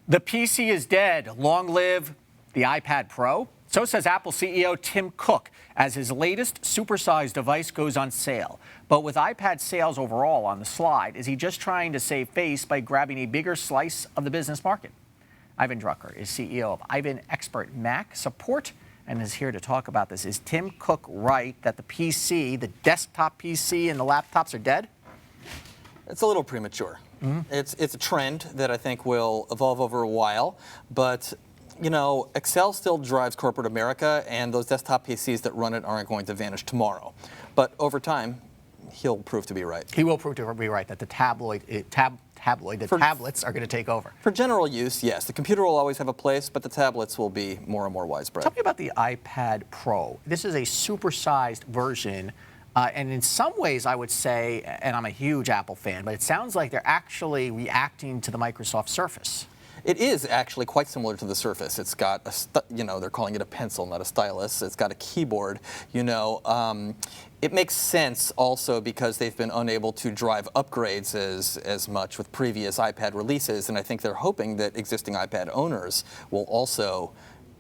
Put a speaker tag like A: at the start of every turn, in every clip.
A: The PC is dead. Long live the iPad Pro. So says Apple CEO Tim Cook as his latest supersized device goes on sale. But with iPad sales overall on the slide, is he just trying to save face by grabbing a bigger slice of the business market? Ivan Drucker is CEO of Ivan Expert Mac Support and is here to talk about this. Is Tim Cook right that the PC, the desktop PC and the laptops are dead?
B: It's a little premature. It's a trend that I think will evolve over a while, but you know, Excel still drives corporate America, and those desktop PCs that run it aren't going to vanish tomorrow. But over time, he'll prove to be right.
A: He will prove to be right that the tablets are going to take over.
B: For general use, yes. The computer will always have a place, but the tablets will be more and more widespread.
A: Tell me about the iPad Pro. This is a supersized version. And in some ways, I would say, and I'm a huge Apple fan, but it sounds like they're actually reacting to the Microsoft Surface.
B: It is actually quite similar to the Surface. It's got they're calling it a pencil, not a stylus. It's got a keyboard. It makes sense also because they've been unable to drive upgrades as much with previous iPad releases, and I think they're hoping that existing iPad owners will also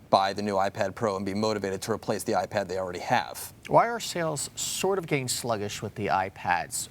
B: buy the new iPad Pro and be motivated to replace the iPad they already have.
A: Why are sales sort of getting sluggish with the iPads?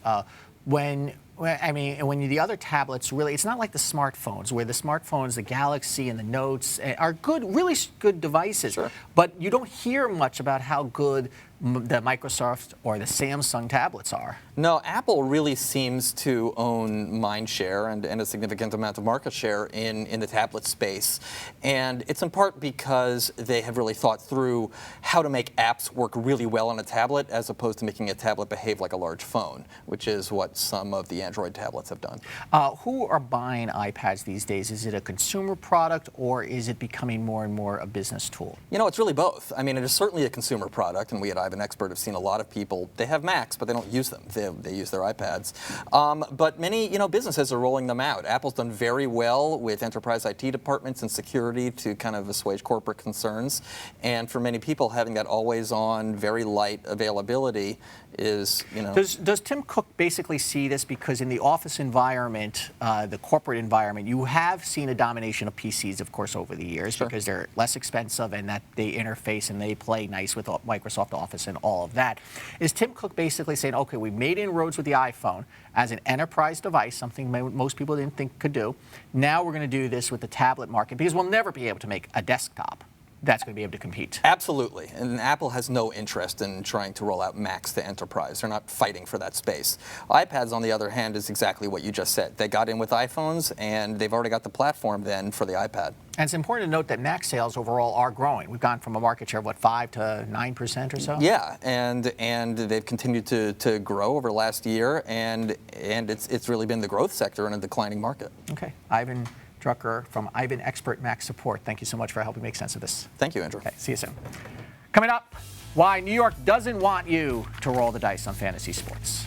A: When the other tablets really, it's not like the smartphones, where the smartphones, the Galaxy and the Notes are good, really good devices.
B: Sure.
A: But you don't hear much about how good the Microsoft or the Samsung tablets are.
B: No, Apple really seems to own mind share and a significant amount of market share in the tablet space. And it's in part because they have really thought through how to make apps work really well on a tablet as opposed to making a tablet behave like a large phone, which is what some of the Android tablets have done.
A: Who are buying iPads these days? Is it a consumer product or is it becoming more and more a business tool?
B: You know, it's really both. I mean, it is certainly a consumer product, and we at Ivan Expert have seen a lot of people, they have Macs, but they don't use them. They use their iPads. But many, businesses are rolling them out. Apple's done very well with enterprise IT departments and security to kind of assuage corporate concerns. And for many people, having that always-on, very light availability is,
A: Does Tim Cook basically see this because in the office environment, the corporate environment, you have seen a domination of PCs, of course, over the years because they're less expensive and that they interface and they play nice with Microsoft Office and all of that. Is Tim Cook basically saying, okay, we've made inroads with the iPhone as an enterprise device, something most people didn't think could do. Now we're going to do this with the tablet market because we'll never be able to make a desktop that's going to be able to compete.
B: Absolutely. And Apple has no interest in trying to roll out Macs to enterprise. They're not fighting for that space. iPads, on the other hand, is exactly what you just said. They got in with iPhones, and they've already got the platform then for the iPad.
A: And it's important to note that Mac sales overall are growing. We've gone from a market share of, 5 to 9% or so?
B: Yeah, and they've continued to grow over last year, and it's really been the growth sector in a declining market.
A: Okay. Ivan Drucker from Ivan Expert Mac Support. Thank you so much for helping make sense of this.
B: Thank you, Andrew.
A: Okay, see you soon. Coming up, why New York doesn't want you to roll the dice on fantasy sports.